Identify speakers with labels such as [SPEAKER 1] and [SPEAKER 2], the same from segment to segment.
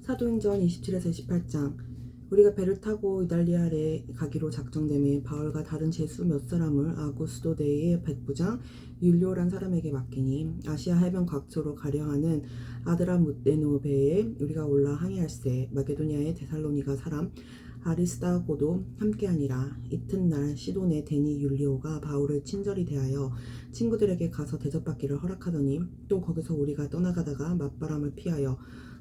[SPEAKER 1] 사도행전 27에서 28장. 우리가 배를 타고 이달리아에 가기로 작정되매 바울과 다른 제수 몇 사람을 아구스도 대의 백부장 율리오란 사람에게 맡기니 아시아 해변 각처로 가려 하는 아드라무떼노 배에 우리가 올라 항해할세. 마게도냐의 데살로니가 사람 아리스다고도 함께하니라. 이튿날 시돈의 대니 율리오가 바울을 친절히 대하여 친구들에게 가서 대접받기를 허락하더니 또 거기서 우리가 떠나가다가 맞바람을 피하여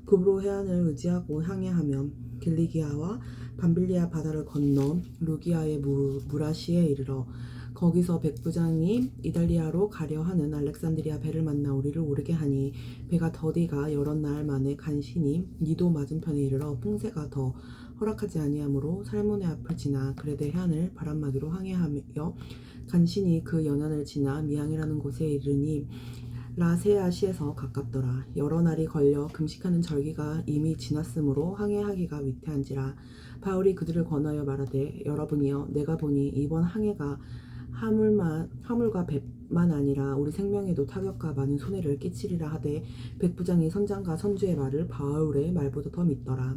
[SPEAKER 1] 구브로 해안을 의지하고 항해하며 길리기아와 밤빌리아 바다를 건너 루기아의 무라시에 이르러 거기서 백부장이 이달리아로 가려 하는 알렉산드리아 배를 만나 우리를 오르게 하니 배가 더디가 여러 날 만에 간신히 니도 맞은편에 이르러 풍세가 더 허락하지 아니하므로 살모네 앞을 지나 그레데 해안을 바람막이로 항해하며 간신히 그 연안을 지나 미항이라는 곳에 이르니 라세아시에서 가깝더라. 여러 날이 걸려 금식하는 절기가 이미 지났으므로 항해하기가 위태한지라. 바울이 그들을 권하여 말하되 여러분이여 내가 보니 이번 항해가 화물과 배만 아니라 우리 생명에도 타격과 많은 손해를 끼치리라 하되 백부장이 선장과 선주의 말을 바울의 말보다 더 믿더라.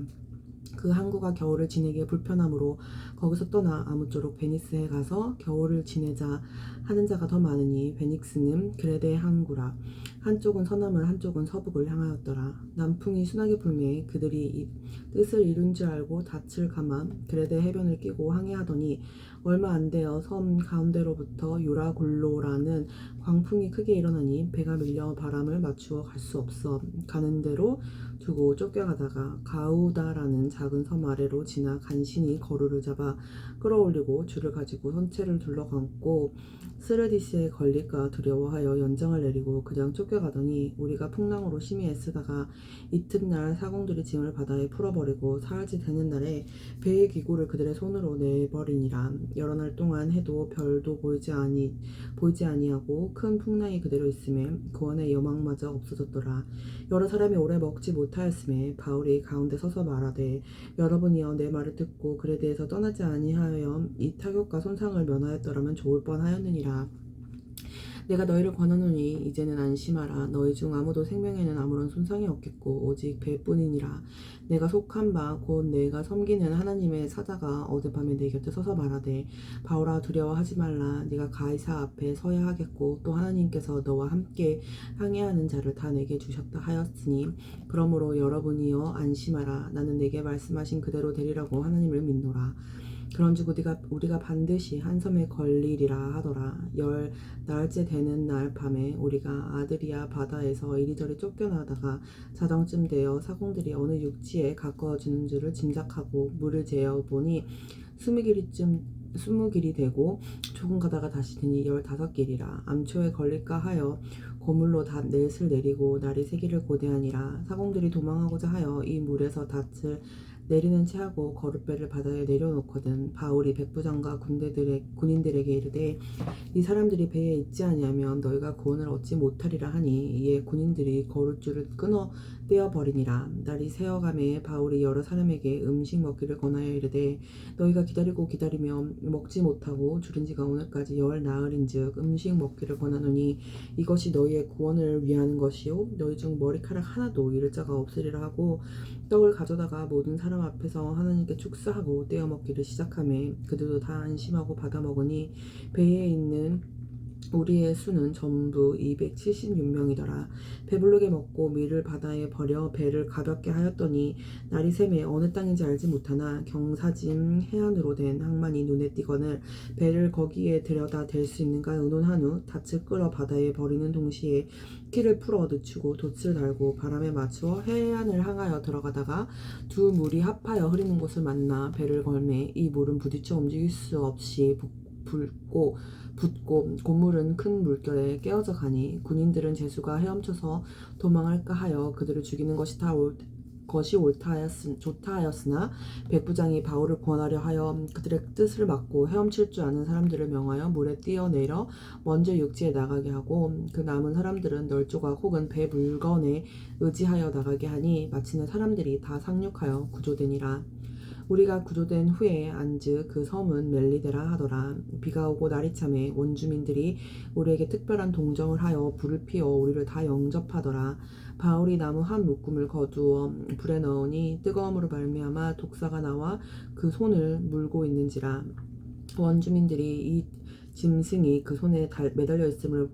[SPEAKER 1] 그 항구가 겨울을 지내기에 불편하므로 거기서 떠나 아무쪼록 베니스에 가서 겨울을 지내자 하는 자가 더 많으니 베닉스는 그레데 항구라. 한쪽은 서남을 한쪽은 서북을 향하였더라. 남풍이 순하게 불매 그들이 이 뜻을 이룬 줄 알고 닻을 감아 그레데 해변을 끼고 항해하더니 얼마 안 되어 섬 가운데로부터 요라굴로라는 광풍이 크게 일어나니 배가 밀려 바람을 맞추어 갈 수 없어 가는 대로 두고 쫓겨가다가 가우다라는 작은 섬 아래로 지나 간신히 거루를 잡아 끌어올리고 줄을 가지고 선체를 둘러감고 스르디스에 걸릴까 두려워하여 연장을 내리고 그냥 쫓겨가더니 우리가 풍랑으로 심히 애쓰다가 이튿날 사공들이 짐을 바다에 풀어버리고 사흘째 되는 날에 배의 기구를 그들의 손으로 내버리니라. 여러 날 동안 해도 별도 보이지 아니하고 큰 풍랑이 그대로 있음에 구원의 여망마저 없어졌더라. 여러 사람이 오래 먹지 못하였음에 바울이 가운데 서서 말하되 여러분이여 내 말을 듣고 그에 대해서 떠나지 아니하여 이 타격과 손상을 면하였더라면 좋을 뻔하였느니라. 내가 너희를 권하노니 이제는 안심하라. 너희 중 아무도 생명에는 아무런 손상이 없겠고 오직 배뿐이니라. 내가 속한 바 곧 내가 섬기는 하나님의 사자가 어젯밤에 내 곁에 서서 말하되 바울아 두려워하지 말라. 네가 가이사 앞에 서야 하겠고 또 하나님께서 너와 함께 항해하는 자를 다 내게 주셨다 하였으니 그러므로 여러분이여 안심하라. 나는 내게 말씀하신 그대로 되리라고 하나님을 믿노라. 그런즉 우리가 반드시 한 섬에 걸리리라 하더라. 10날째 되는 날 밤에 우리가 아드리아 바다에서 이리저리 쫓겨나다가 자정쯤 되어 사공들이 어느 육지에 가까워지는 줄을 짐작하고 물을 재어보니 20길이 되고 조금 가다가 다시 드니 15길이라. 암초에 걸릴까 하여 고물로 넷을 내리고 날이 새기를 고대하니라. 사공들이 도망하고자 하여 이 물에서 닻을 내리는 채 하고 거룻배를 바다에 내려놓거든. 바울이 백부장과 군인들에게 이르되 이 사람들이 배에 있지 아니하면 너희가 구원을 얻지 못하리라 하니 이에 군인들이 거룻줄을 끊어 떼어버리니라. 날이 새어가매 바울이 여러 사람에게 음식 먹기를 권하여 이르되 너희가 기다리며 먹지 못하고 줄인 지가 오늘까지 10나흘인즉 음식 먹기를 권하노니 이것이 너희의 구원을 위하는 것이요 너희 중 머리카락 하나도 잃을 자가 없으리라 하고 떡을 가져다가 모든 사람 앞에서 하나님께 축사하고 떼어 먹기를 시작하매 그들도 다 안심하고 받아 먹으니 배에 있는 우리의 수는 전부 276명이더라. 배부르게 먹고 밀을 바다에 버려 배를 가볍게 하였더니 날이 새매 어느 땅인지 알지 못하나 경사진 해안으로 된 항만이 눈에 띄거늘 배를 거기에 들여다 댈 수 있는가 의논한 후 닻을 끌어 바다에 버리는 동시에 키를 풀어 늦추고 돛을 달고 바람에 맞추어 해안을 향하여 들어가다가 두 물이 합하여 흐리는 곳을 만나 배를 걸매 이 물은 부딪혀 움직일 수 없이 붙고 고물은 큰 물결에 깨어져 가니 군인들은 제수가 헤엄쳐서 도망할까 하여 그들을 죽이는 것이 좋다 하였으나 백부장이 바울을 권하려 하여 그들의 뜻을 막고 헤엄칠 줄 아는 사람들을 명하여 물에 뛰어내려 먼저 육지에 나가게 하고 그 남은 사람들은 널조각 혹은 배 물건에 의지하여 나가게 하니 마침내 사람들이 다 상륙하여 구조되니라. 우리가 구조된 후에 안즉 그 섬은 멜리데라 하더라. 비가 오고 날이 참에 원주민들이 우리에게 특별한 동정을 하여 불을 피워 우리를 다 영접하더라. 바울이 나무 한 묶음을 거두어 불에 넣으니 뜨거움으로 말미암아 독사가 나와 그 손을 물고 있는지라. 원주민들이 이 짐승이 그 손에 매달려 있음을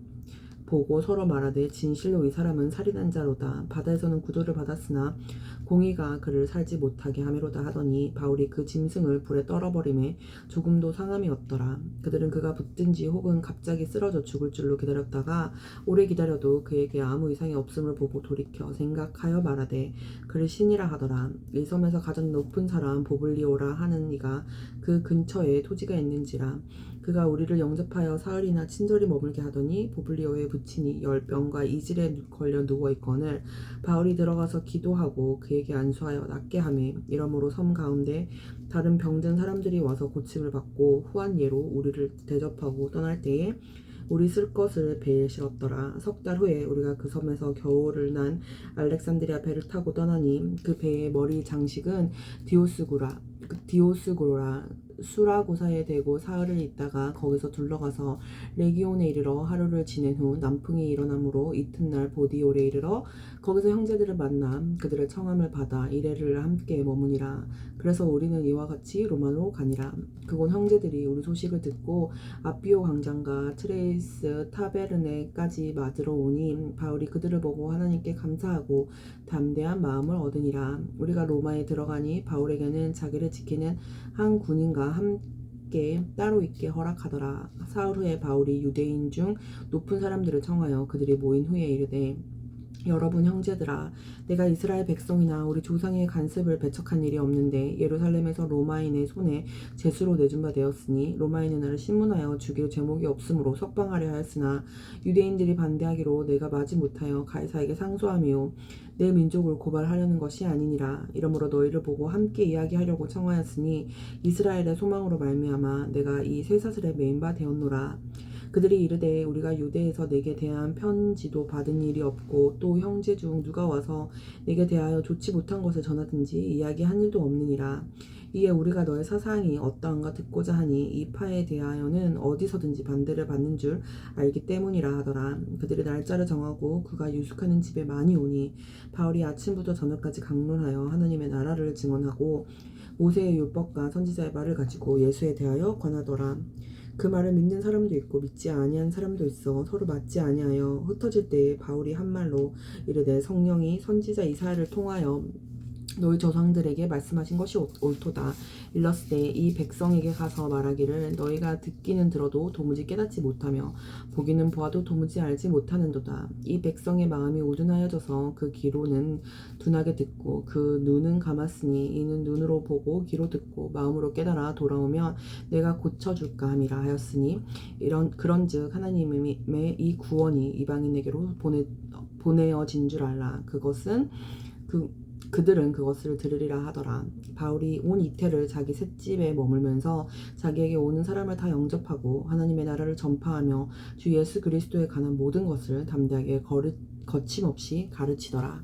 [SPEAKER 1] 보고 서로 말하되 진실로 이 사람은 살인한 자로다. 바다에서는 구조를 받았으나 공의가 그를 살지 못하게 하미로다 하더니 바울이 그 짐승을 불에 떨어버림에 조금도 상함이 없더라. 그들은 그가 붙든지 혹은 갑자기 쓰러져 죽을 줄로 기다렸다가 오래 기다려도 그에게 아무 이상이 없음을 보고 돌이켜 생각하여 말하되 그를 신이라 하더라. 이 섬에서 가장 높은 사람 보블리오라 하는 이가 그 근처에 토지가 있는지라. 그가 우리를 영접하여 사흘이나 친절히 머물게 하더니 보블리오의 부친이 열병과 이질에 걸려 누워있거늘 바울이 들어가서 기도하고 그에게 안수하여 낫게 하매 이러므로 섬 가운데 다른 병든 사람들이 와서 고침을 받고 후한 예로 우리를 대접하고 떠날 때에 우리 쓸 것을 배에 실었더라. 석 달 후에 우리가 그 섬에서 겨울을 난 알렉산드리아 배를 타고 떠나니 그 배의 머리 장식은 디오스구로라 수라고사에 대고 사흘을 있다가 거기서 둘러가서 레기온에 이르러 하루를 지낸 후 남풍이 일어나므로 이튿날 보디올에 이르러 거기서 형제들을 만나 그들의 청함을 받아 이레를 함께 머무니라. 그래서 우리는 이와 같이 로마로 가니라. 그곳 형제들이 우리 소식을 듣고 아비오 광장과 트레이스 타베르네까지 맞으러 오니 바울이 그들을 보고 하나님께 감사하고 담대한 마음을 얻으니라. 우리가 로마에 들어가니 바울에게는 자기를 지키는 한 군인과 함께 따로 있게 허락하더라. 사흘 후에 바울이 유대인 중 높은 사람들을 청하여 그들이 모인 후에 이르되 여러분 형제들아, 내가 이스라엘 백성이나 우리 조상의 간습을 배척한 일이 없는데 예루살렘에서 로마인의 손에 제수로 내준 바 되었으니 로마인은 나를 신문하여 죽일 제목이 없으므로 석방하려 하였으나 유대인들이 반대하기로 내가 마지 못하여 가이사에게 상소하며 내 민족을 고발하려는 것이 아니니라. 이러므로 너희를 보고 함께 이야기하려고 청하였으니 이스라엘의 소망으로 말미암아 내가 이 쇠사슬에 매인 바 되었노라. 그들이 이르되 우리가 유대에서 내게 대한 편지도 받은 일이 없고 또 형제 중 누가 와서 내게 대하여 좋지 못한 것을 전하든지 이야기한 일도 없느니라. 이에 우리가 너의 사상이 어떠한가 듣고자 하니 이 파에 대하여는 어디서든지 반대를 받는 줄 알기 때문이라 하더라. 그들이 날짜를 정하고 그가 유숙하는 집에 많이 오니 바울이 아침부터 저녁까지 강론하여 하나님의 나라를 증언하고 모세의 율법과 선지자의 말을 가지고 예수에 대하여 권하더라. 그 말을 믿는 사람도 있고 믿지 아니한 사람도 있어 서로 맞지 아니하여 흩어질 때에 바울이 한 말로 이르되 성령이 선지자 이사야를 통하여 너희 조상들에게 말씀하신 것이 옳도다. 일렀으되 이 백성에게 가서 말하기를 너희가 듣기는 들어도 도무지 깨닫지 못하며 보기는 보아도 도무지 알지 못하는도다. 이 백성의 마음이 우둔하여져서 그 귀로는 둔하게 듣고 그 눈은 감았으니 이는 눈으로 보고 귀로 듣고 마음으로 깨달아 돌아오면 내가 고쳐줄까 함이라 하였으니 그런즉 하나님의 이 구원이 이방인에게로 보내어진 줄 알라. 그들은 그것을 들으리라 하더라. 바울이 온 이태를 자기 셋집에 머물면서 자기에게 오는 사람을 다 영접하고 하나님의 나라를 전파하며 주 예수 그리스도에 관한 모든 것을 담대하게 거침없이 가르치더라.